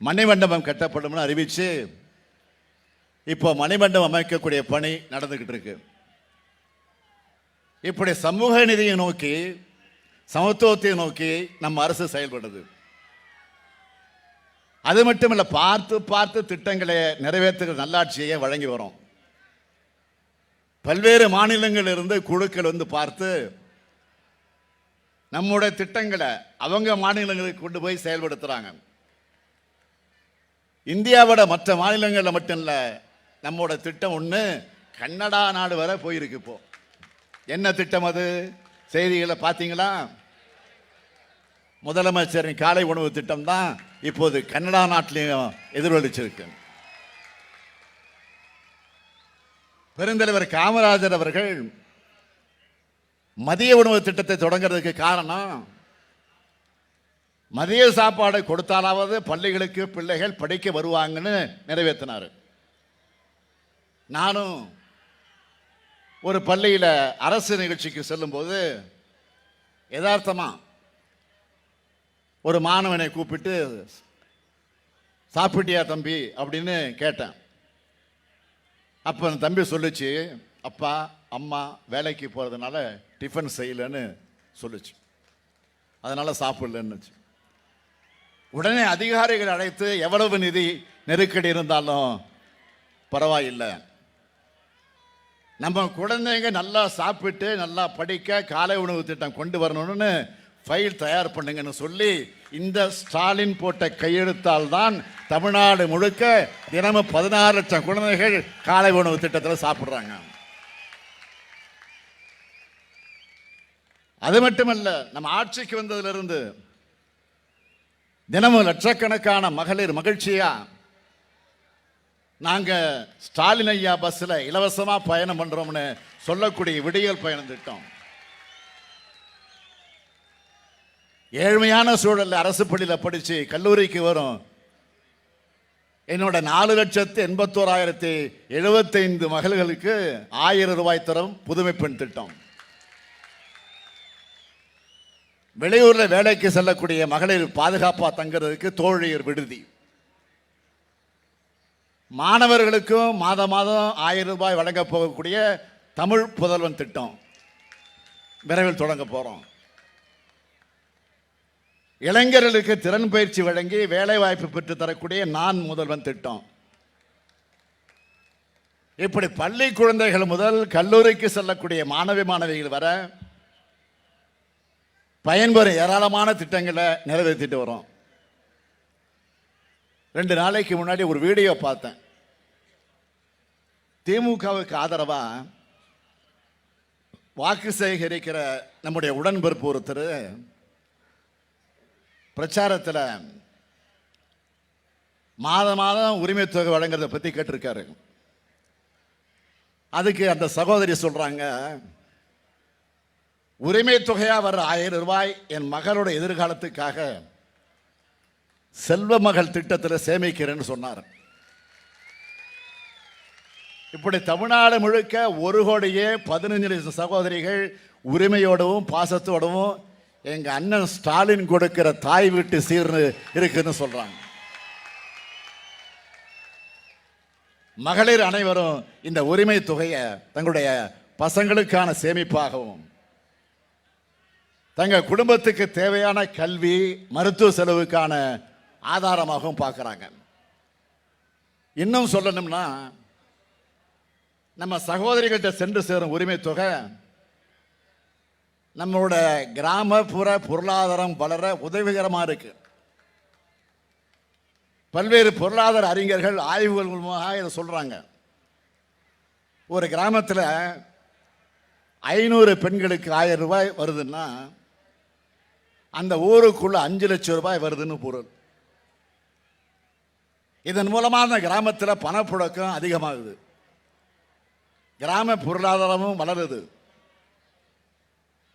மணிமண்டபம் கட்டப்படும் அறிவிச்சு இப்போ மணிமண்டபம் அமைக்கக்கூடிய பணி நடந்துகிட்டு இருக்கு. இப்படி சமூக நீதியை நோக்கி, சமத்துவத்தை நோக்கி நம்ம அரசு செயல்படுது. அது மட்டுமல்ல, பார்த்து பார்த்து திட்டங்களை நிறைவேற்றுகிற நல்லாட்சியை வழங்கி வரோம். பல்வேறு மாநிலங்களில் இருந்து குழுக்கள் வந்து பார்த்து நம்முடைய திட்டங்களை அவங்க மாநிலங்களுக்கு கொண்டு போய் செயல்படுத்துறாங்க. இந்தியாவோட மற்ற மாநிலங்களில் மட்டும் இல்லை, நம்மோட திட்டம் ஒன்று கன்னடா நாடு வரை போயிருக்கு. இப்போ என்ன திட்டம் அது? செய்திகளை பார்த்தீங்களா? முதலமைச்சரின் காலை உணவு திட்டம் தான் இப்போது கன்னடா நாட்டிலையும் எதிரொலிச்சிருக்கு. பெருந்தலைவர் காமராஜர் அவர்கள் மதிய உணவு திட்டத்தை தொடங்கிறதுக்கு காரணம், மதிய சாப்பாடு கொடுத்தாலாவது பள்ளிகளுக்கு பிள்ளைகள் படிக்க வருவாங்கன்னு நிறைவேற்றினார். நானும் ஒரு பள்ளியில் அரசு நிகழ்ச்சிக்கு செல்லும்போது யதார்த்தமா ஒரு மாணவனை கூப்பிட்டு, சாப்பிட்டியா தம்பி அப்படின்னு கேட்டேன். அப்போ அந்த தம்பி சொல்லிச்சு, அப்பா அம்மா வேலைக்கு போகிறதுனால டிஃபன் செய்யலைன்னு சொல்லிச்சு, அதனால் சாப்பிடலன்னுச்சு. உடனே அதிகாரிகள் அழைத்து, எவ்வளவு நிதி நெருக்கடி இருந்தாலும் பரவாயில்லை, நம்ம குழந்தைங்க நல்லா சாப்பிட்டு நல்லா படிக்க காலை உணவு திட்டம் கொண்டு வரணும்னு ஃபைல் தயார் பண்ணுங்கன்னு சொல்லி இந்த ஸ்டாலின் போட்ட கையெழுத்தால் தான் தமிழ்நாடு முழுக்க தினமும் 16 லட்சம் குழந்தைகள் காலை உணவு திட்டத்தில் சாப்பிட்றாங்க. அது மட்டுமல்ல, நம்ம ஆட்சிக்கு வந்ததிலிருந்து தினமும் லட்சக்கணக்கான மகளிர் மகிழ்ச்சியா நாங்க ஸ்டாலின் ஐயா பஸ்ல இலவசமா பயணம் பண்றோம்னு சொல்லக்கூடிய விடியல் பயணம் திட்டம். ஏழ்மையான சூழல் அரசு பள்ளியில் படிச்சு கல்லூரிக்கு வரும் என்னோட 4,81,075 மகள்களுக்கு 1000 ரூபாய் தரும் புதுமை பெண் திட்டம். வெளியூர்ல வேலைக்கு செல்லக்கூடிய மகளிர் பாதுகாப்பா தங்குறதுக்கு தோழியர் விடுதி. மாணவர்களுக்கும் மாதம் மாதம் 1000 ரூபாய் வழங்க போகக்கூடிய தமிழ் புதல்வன் திட்டம் விரைவில் தொடங்க போறோம். இளைஞர்களுக்கு திறன் பயிற்சி வழங்கி வேலை வாய்ப்பு பெற்று தரக்கூடிய நான் முதல்வன் திட்டம். இப்படி பள்ளி குழந்தைகள் முதல் கல்லூரிக்கு செல்லக்கூடிய மாணவிகள் வர பயன்பெறும் ஏராளமான திட்டங்களை நிறைவேற்றிட்டு வரோம். 2 நாளைக்கு முன்னாடி ஒரு வீடியோ பார்த்தேன். திமுகவுக்கு ஆதரவா வாக்கு சேகரிக்கிற நம்முடைய உடன்பிறப்பு ஒருத்தர் பிரச்சாரத்தில் மாதம் மாதம் உரிமை தொகை வழங்குறதை பற்றி கேட்டிருக்காரு. அதுக்கு அந்த சகோதரி சொல்றாங்க, உரிமை தொகையா வர்ற 1000 ரூபாய் என் மகளோட எதிர்காலத்துக்காக செல்வ மகள் திட்டத்தில் சேமிக்கிறேன்னு சொன்னார். இப்படி தமிழ்நாடு முழுக்க 1,15 லட்சம் சகோதரிகள் உரிமையோடவும் பாசத்தோடவும் எங்க அண்ணன் ஸ்டாலின் கொடுக்கிற தாய் வீட்டு சீர்னு இருக்குன்னு சொல்றாங்க. மகளிர் அனைவரும் இந்த உரிமை தொகையை தங்களுடைய பசங்களுக்கான சேமிப்பாகவும் தங்கள் குடும்பத்துக்கு தேவையான கல்வி மருத்துவ செலவுக்கான ஆதாரமாகவும் பார்க்குறாங்க. இன்னும் சொல்லணும்னா, நம்ம சகோதரிகள்கிட்ட சென்று சேரும் உரிமை தொகை நம்மளோட கிராமப்புற பொருளாதாரம் வளர உதவிகரமாக இருக்கு. பல்வேறு பொருளாதார அறிஞர்கள் ஆய்வுகள் மூலமாக இதை சொல்றாங்க. ஒரு கிராமத்தில் 500 பெண்களுக்கு 1000 ரூபாய் வருதுன்னா அந்த ஊருக்குள்ள 5 லட்சம் ரூபாய் வருதுன்னு பொருள். இதன் மூலமாக அந்த கிராமத்தில் பணப்புழக்கம் அதிகமாகுது, கிராம பொருளாதாரமும் வளருது.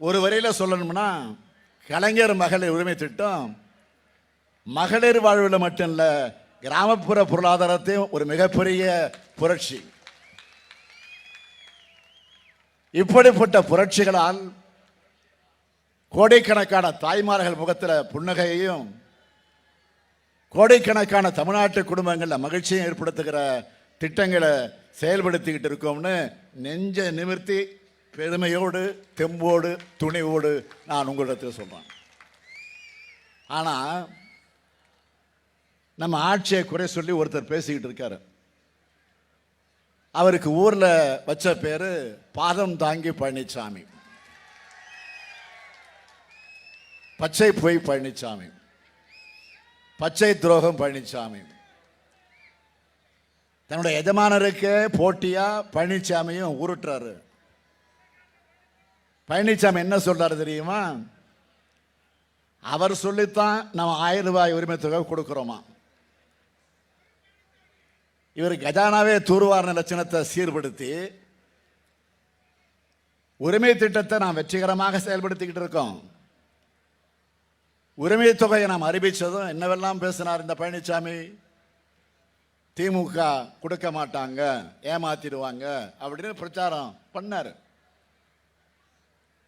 ஒரு வரியில சொல்லணும்னா கலைஞர் மகளிர் உரிமை திட்டம் மகளிர் வாழ்வில் மட்டும் இல்ல, கிராமப்புற பொருளாதாரத்தையும் ஒரு மிகப்பெரிய புரட்சி. இப்படிப்பட்ட புரட்சிகளால் கோடிக்கணக்கான தாய்மார்கள் முகத்தில் புன்னகையையும் கோடிக்கணக்கான தமிழ்நாட்டு குடும்பங்களில் மகிழ்ச்சியை ஏற்படுத்துகிற திட்டங்களை செயல்படுத்திக்கிட்டு இருக்கோம்னு நெஞ்ச நிமிர்த்தி பெருமையோடு தெம்போடு துணிவோடு நான் உங்களிடத்தில் சொல்றேன். ஆனால் நம்ம ஆட்சியை குறை சொல்லி ஒருத்தர் பேசிக்கிட்டு இருக்காரு. அவருக்கு ஊரில் வச்ச பேரு பாதம் தாங்கி பழனிசாமி, பச்சை பொய் பழனிசாமி, பச்சை துரோகம் பழனிசாமி. தன்னுடைய எஜமானருக்கு போட்டியா பழனிசாமியும் உருட்டுறாரு. பழனிசாமி என்ன சொல்றாரு தெரியுமா? அவர் சொல்லித்தான் நம்ம 1000 ரூபாய் உரிமை தொகை கொடுக்கிறோமா. இவர் கஜானாவே தூர்வாரண லட்சணத்தை சீர்படுத்தி உரிமை திட்டத்தை நாம் வெற்றிகரமாக செயல்படுத்திக்கிட்டு இருக்கோம். உரிமை தொகையை நாம் அறிவிச்சதும் என்னவெல்லாம் பேசினார் இந்த பழனிசாமி. திமுக கொடுக்க மாட்டாங்க, ஏமாத்திடுவாங்க அப்படின்னு பிரச்சாரம் பண்ணாரு.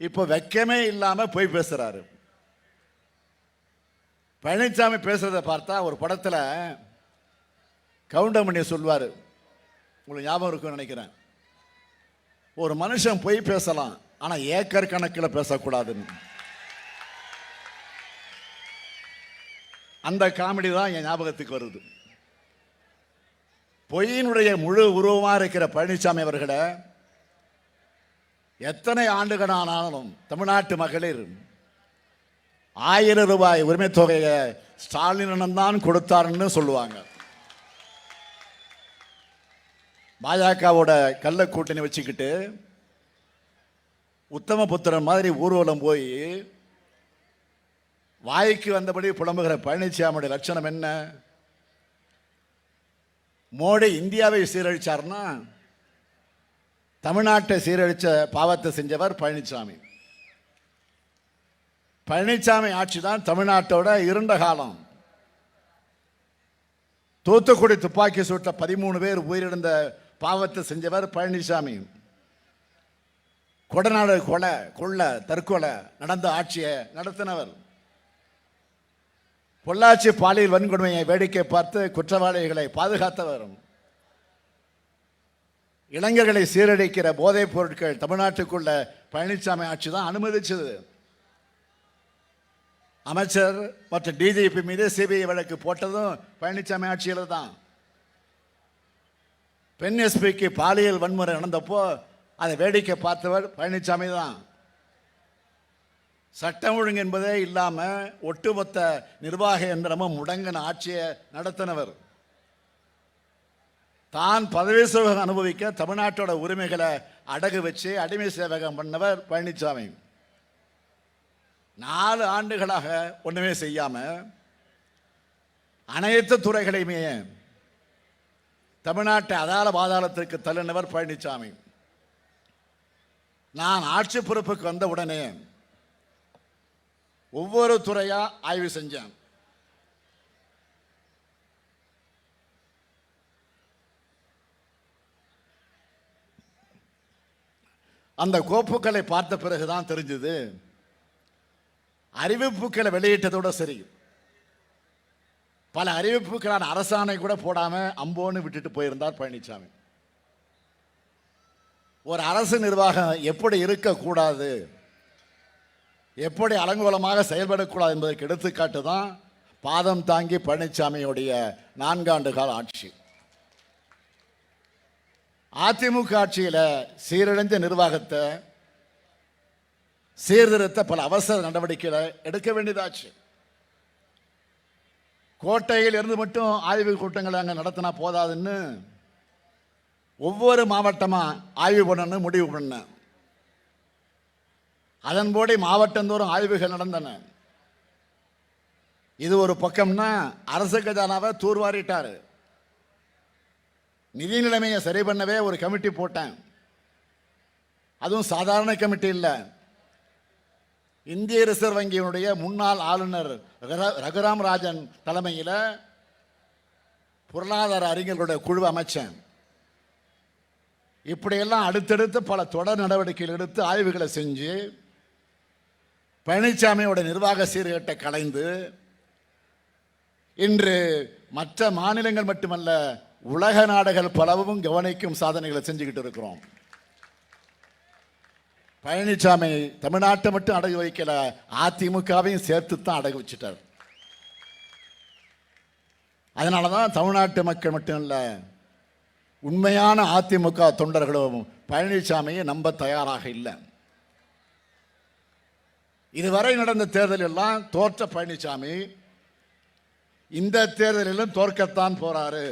இப்போ வெக்கமே இல்லாம போய் பேசுறாரு. பழனிசாமி பேசுறதை பார்த்தா ஒரு படத்துல கவுண்டமணி சொல்வாரு, உங்களுக்கு ஞாபகம் இருக்குன்னு நினைக்கிறேன், ஒரு மனுஷன் போய் பேசலாம் ஆனா ஏக்கர் கணக்கில் பேசக்கூடாதுன்னு. அந்த காமெடி தான் என் ஞாபகத்துக்கு வருது. பொய்யினுடைய முழு உருவமாக இருக்கிற பழனிசாமி அவர்களை எத்தனை ஆண்டுகள் ஆனாலும் தமிழ்நாட்டு மகளிர் 1000 ரூபாய் உரிமை தொகையை ஸ்டாலின் தான் கொடுத்தாருன்னு சொல்லுவாங்க. பாஜகவோட கள்ள கூட்டணி வச்சுக்கிட்டு உத்தமபுத்திரன் மாதிரி ஊர்வலம் போய் வாய்க்கு வந்தபடி புலம்புகிற பழனிசாமியுடைய லட்சணம் என்ன? மோடி இந்தியாவை சீரழிச்சார்னா தமிழ்நாட்டை சீரழிச்ச பாவத்தை செஞ்சவர் பழனிசாமி. பழனிசாமி ஆட்சி தான் தமிழ்நாட்டோட இருண்ட காலம். தூத்துக்குடி துப்பாக்கி சூட்ட 13 பேர் உயிரிழந்த பாவத்தை செஞ்சவர் பழனிசாமி. கொடநாடு கொலை கொள்ள தற்கொலை நடந்த ஆட்சியை நடத்தினவர். பொள்ளாச்சி பாலியல் வன்கொடுமையை வேடிக்கை பார்த்து குற்றவாளிகளை பாதுகாத்தவர். இளைஞர்களை சீரழிக்கிற போதைப் பொருட்கள் தமிழ்நாட்டுக்குள்ள பழனிசாமி ஆட்சி தான் அனுமதிச்சது. அமைச்சர் மற்றும் டிஜிபி மீது சிபிஐ வழக்கு போட்டதும் பழனிசாமி ஆட்சியில் தான். பெண் எஸ்பிக்கு பாலியல் வன்முறை நடந்தப்போ அதை வேடிக்கை பார்த்தவர் பழனிசாமி தான். சட்டம் ஒழுங்கு என்பதே இல்லாம ஒட்டுமொத்த நிர்வாக எந்திரமும் முடங்கின ஆட்சியை நடத்தினவர். தான் பதவி சுகம் அனுபவிக்க தமிழ்நாட்டோட உரிமைகளை அடகு வச்சு அடிமை சேவகம் பண்ணவர் பழனிசாமி. 4 ஆண்டுகளாக ஒண்ணுமே செய்யாம அனைத்து துறைகளையுமே தமிழ்நாட்டை அதால பாதாளத்திற்கு தள்ளினவர் பழனிசாமி. நான் ஆட்சி பொறுப்புக்கு வந்த உடனே ஒவ்வொரு துறையா ஆய்வு செஞ்சேன். அந்த கோப்புகளை பார்த்த பிறகுதான் தெரிஞ்சது, அறிவிப்புகளை வெளியிட்டதோட சரி, பல அறிவிப்புகளான அரசாணை கூட போடாம அம்போன்னு விட்டுட்டு போயிருந்தார் பழனிசாமி. ஒரு அரசு நிர்வாகம் எப்படி இருக்கக்கூடாது, எப்படி அலங்கோலமாக செயல்படக்கூடாது என்பதற்கு எடுத்துக்காட்டு தான் பாதம் தாங்கி பழனிசாமியுடைய 4 ஆண்டு கால ஆட்சி. அதிமுக ஆட்சியில் சீரழிந்த நிர்வாகத்தை சீர்திருத்த பல அவசர நடவடிக்கைகளை எடுக்க வேண்டியதாச்சு. கோட்டையில் இருந்து மட்டும் ஆய்வு கூட்டங்களை அங்கே நடத்தினா போதாதுன்னு ஒவ்வொரு மாவட்டமா ஆய்வு பண்ணணும்னு முடிவு பண்ண. அதன்படி மாவட்டந்தோறும் ஆய்வுகள் நடந்தன. இது ஒரு பக்கம்னா அரசு கஜானாவை தூர்வாரிட்டாரு. நிதி நிலைமையை சரி பண்ணவே ஒரு கமிட்டி போட்டேன். அதுவும் சாதாரண கமிட்டி இல்லை, இந்திய ரிசர்வ் வங்கியினுடைய முன்னாள் ஆளுநர் ரகுராம் ராஜன் தலைமையில் பொருளாதார அறிஞர்களுடைய குழு அமைச்சேன். இப்படியெல்லாம் அடுத்தடுத்து பல தொடர் நடவடிக்கைகள் எடுத்து ஆய்வுகளை செஞ்சு பழனிசாமியோட நிர்வாக சீர்கேட்டை கலைந்து இன்று மற்ற மாநிலங்கள் மட்டுமல்ல உலக நாடுகள் பலவும் கவனிக்கும் சாதனைகளை செஞ்சுக்கிட்டு இருக்கிறோம். பழனிசாமி தமிழ்நாட்டை மட்டும் அடகு வைக்கல, அதிமுகவையும் சேர்த்து தான் அடகு வச்சுட்டார். அதனாலதான் தமிழ்நாட்டு மக்கள் மட்டும் இல்ல, உண்மையான அதிமுக தொண்டர்களும் பழனிசாமியை நம்ப தயாராக இல்லை. இதுவரை நடந்த தேர்தலில் எல்லாம் தோற்ற பழனிசாமி இந்த தேர்தலிலும் தோற்கத்தான் போறாரு.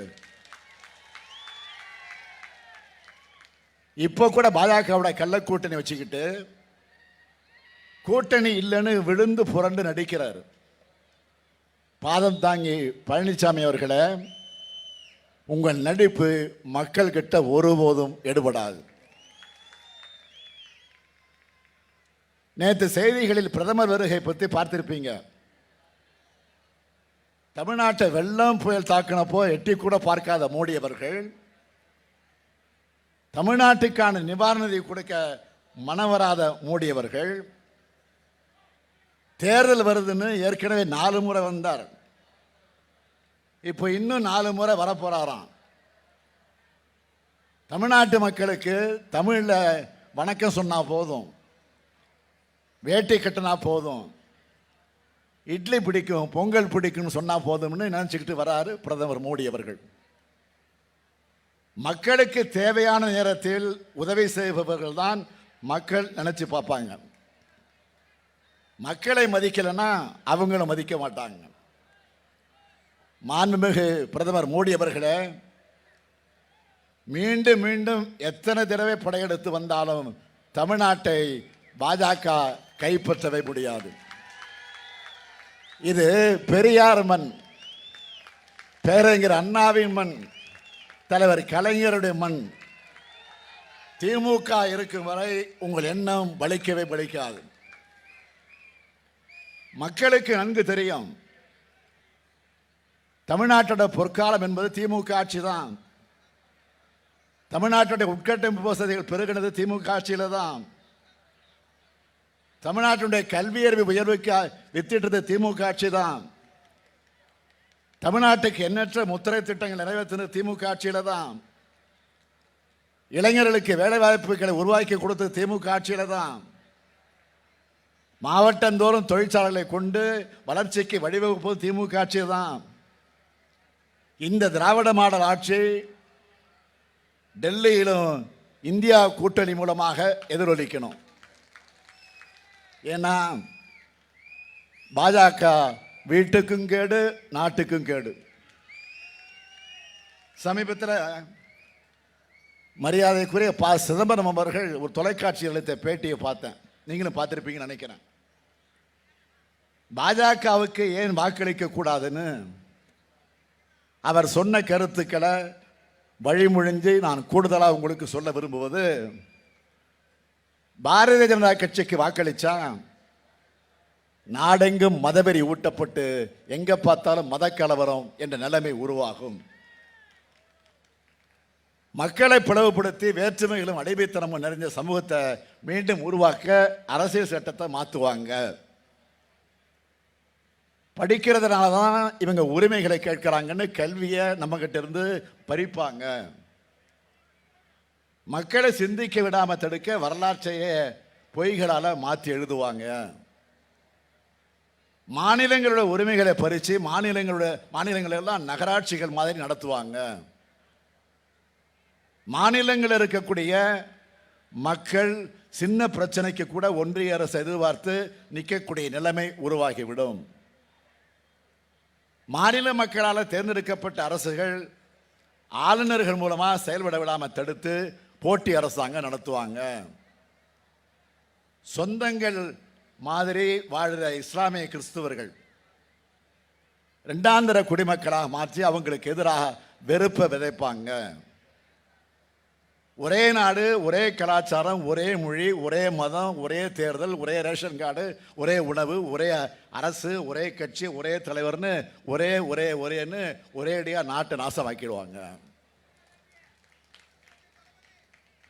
இப்போ கூட பாஜகவோட கள்ள கூட்டணி வச்சுக்கிட்டு கூட்டணி இல்லைன்னு விழுந்து புரண்டு நடிக்கிறார். பாதம் தாங்கி பழனிசாமி அவர்களே, உங்கள் நடிப்பு மக்கள் கிட்ட ஒருபோதும் எடுபடாது. நேற்று செய்திகளில் பிரதமர் வருகை பற்றி பார்த்திருப்பீங்க. தமிழ்நாட்டை வெள்ளம் புயல் தாக்கினப்போ எட்டி கூட பார்க்காத மோடி அவர்கள் தமிழ்நாட்டுக்கான நிவாரண நிதி கொடுக்க மனவராத மோடி அவர்கள் தேர்தல் வருதுன்னு ஏற்கனவே 4 முறை வந்தார். இப்போ இன்னும் 4 முறை வரப்போறாராம். தமிழ்நாட்டு மக்களுக்கு தமிழ்ல வணக்கம் சொன்னா போதும், வேட்டி கட்டினா போதும், இட்லி பிடிக்கும், பொங்கல் பிடிக்கும்னு சொன்னா போதும்னு நினைச்சுக்கிட்டு வராரு பிரதமர் மோடி அவர்கள். மக்களுக்கு தேவையான நேரத்தில் உதவி செய்பவர்கள் தான் மக்கள் நினைச்சு பார்ப்பாங்க. மக்களை மதிக்கலைன்னா அவங்களும் மதிக்க மாட்டாங்க. மாண்புமிகு பிரதமர் மோடி அவர்களே, மீண்டும் மீண்டும் எத்தனை தடவை படையெடுத்து வந்தாலும் தமிழ்நாட்டை பாஜக கைப்பற்றவே முடியாது. இது பெரியார் மண், பேரறிஞர் அண்ணாவின் மண், தலைவர் கலைஞருடைய மண். திமுக இருக்கும் வரை உங்கள் எண்ணம் பலிக்கவே பலிக்காது. மக்களுக்கு நன்கு தெரியும், தமிழ்நாட்டோட பொற்காலம் என்பது திமுக ஆட்சி தான். தமிழ்நாட்டுடைய உட்கட்டமைப்பு வசதிகள் பெருகினது திமுக ஆட்சியில தான். தமிழ்நாட்டுடைய கல்வியறிவு உயர்வுக்கு வித்திட்டது திமுக ஆட்சி தான். தமிழ்நாட்டுக்கு எண்ணற்ற முத்திரை திட்டங்கள் நிறைவேற்றினது திமுக ஆட்சியில தான். இளைஞர்களுக்கு வேலை வாய்ப்புகளை உருவாக்கி கொடுத்தது திமுக ஆட்சியில தான். மாவட்டந்தோறும் தொழிற்சாலைகளை கொண்டு வளர்ச்சிக்கு வழிவகுப்பது திமுக ஆட்சி தான். இந்த திராவிட மாடல் ஆட்சி டெல்லியிலும் இந்தியா கூட்டணி மூலமாக எதிரொலிக்கணும். ஏன்னா பாஜக வீட்டுக்கும் கேடு, நாட்டுக்கும் கேடு. சமீபத்தில் மரியாதைக்குரிய சிதம்பரம் அவர்கள் ஒரு தொலைக்காட்சி அளித்த பேட்டியை பார்த்தேன், நீங்களும் பார்த்துருப்பீங்கன்னு நினைக்கிறேன். பாஜகவுக்கு ஏன் வாக்களிக்க கூடாதுன்னு அவர் சொன்ன கருத்துக்களை வழிமொழிஞ்சு நான் கூடுதலாக உங்களுக்கு சொல்ல விரும்புவது, பாரதிய ஜனதா கட்சிக்கு வாக்களிச்சா நாடெங்கும் மதவெறி ஊட்டப்பட்டு எங்க பார்த்தாலும் மத கலவரம் என்ற நிலைமை உருவாகும். மக்களை பிளவுபடுத்தி வேற்றுமைகளும் அடைமைத்தனமும் நிறைந்த சமூகத்தை மீண்டும் உருவாக்க அரசியல் சட்டத்தை மாற்றுவாங்க. படிக்கிறதுனால தான் இவங்க உரிமைகளை கேட்கிறாங்கன்னு கல்வியை நம்ம கிட்ட இருந்து பறிப்பாங்க. மக்களை சிந்திக்க விடாம தடுக்க வரலாற்றையே பொய்களால மாற்றி எழுதுவாங்க. மாநிலங்களோட உரிமைகளை பறித்து மாநிலங்களெல்லாம் நகராட்சிகள் மாதிரி நடத்துவாங்க. மாநிலங்களில் இருக்கக்கூடிய மக்கள் சின்ன பிரச்சனைக்கு கூட ஒன்றிய அரசு எதிர்பார்த்து நிற்கக்கூடிய நிலைமை உருவாகிவிடும். மாநில மக்களால் தேர்ந்தெடுக்கப்பட்ட அரசுகள் ஆளுநர்கள் மூலமாக செயல்பட விடாமல் தடுத்து போட்டி அரசாங்கம் நடத்துவாங்க. சொந்தங்கள் மாதிரி வாழ்கிற இஸ்லாமிய கிறிஸ்துவர்கள் இரண்டாந்தர குடிமக்களாக மாற்றி அவங்களுக்கு எதிராக வெறுப்பை விதைப்பாங்க. ஒரே நாடு, ஒரே கலாச்சாரம், ஒரே மொழி, ஒரே மதம், ஒரே தேர்தல், ஒரே ரேஷன் கார்டு, ஒரே உணவு, ஒரே அரசு, ஒரே கட்சி, ஒரே தலைவர்னு ஒரேன்னு ஒரேடியாக நாட்டை நாசமாக்கிடுவாங்க.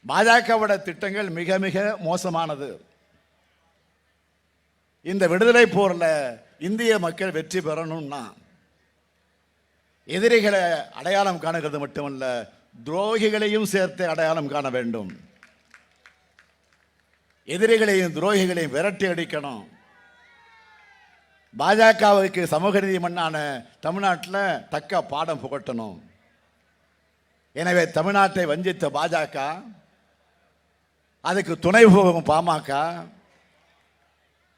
பாஜகவோட திட்டங்கள் மிக மிக மோசமானது. இந்த விடுதலை போரில் இந்திய மக்கள் வெற்றி பெறணும்னா எதிரிகளை அடையாளம் காணுகிறது மட்டுமல்ல, துரோகிகளையும் சேர்த்து அடையாளம் காண வேண்டும். எதிரிகளையும் துரோகிகளையும் விரட்டி அடிக்கணும். பாஜகவுக்கு சமூக நீதி மண்ணான தமிழ்நாட்டில் தக்க பாடம் புகட்டணும். எனவே தமிழ்நாட்டை வஞ்சித்த பாஜக, அதுக்கு துணை போகும் பாமக,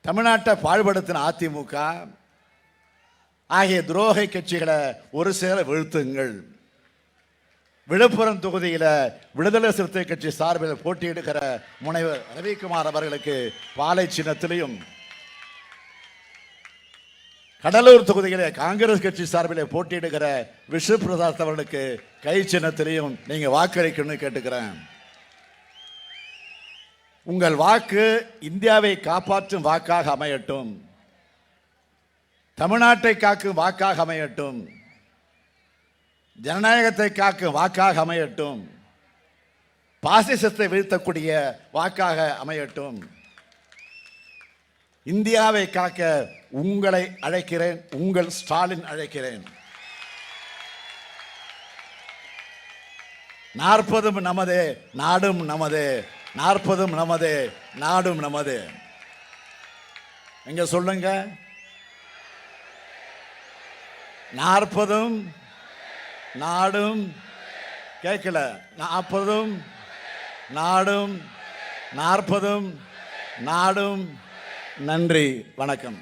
தமிழ்நாட்டை பாழ்படுத்தின அதிமுக ஆகிய துரோக கட்சிகளை ஒரு சேர வீழ்த்துங்கள். விழுப்புரம் தொகுதியில் விடுதலை சிறுத்தை கட்சி சார்பில் போட்டியிடுகிற முனைவர் ரவிக்குமார் அவர்களுக்கு பாலை சின்னத்திலையும், கடலூர் தொகுதியிலே காங்கிரஸ் கட்சி சார்பில் போட்டியிடுகிற விஷ்ணு பிரசாத் அவர்களுக்கு கை சின்னத்திலையும் நீங்க வாக்களிக்கணும்னு கேட்டுக்கிறேன். உங்கள் வாக்கு இந்தியாவை காப்பாற்றும் வாக்காக அமையட்டும், தமிழ்நாட்டை காக்கும் வாக்காக அமையட்டும், ஜனநாயகத்தை காக்கும் வாக்காக அமையட்டும், பாசிசத்தை வீழ்த்தக்கூடிய வாக்காக அமையட்டும். இந்தியாவை காக்க உங்களை அழைக்கிறேன், உங்கள் ஸ்டாலின் அழைக்கிறேன். 40 நமதே, நாடும் நமதே, 40 நமதே, நாடும் நமதே. எங்க சொல்லுங்க. 40 நாடும் கேட்கல. 40 நாடும், 40 நாடும். நன்றி, வணக்கம்.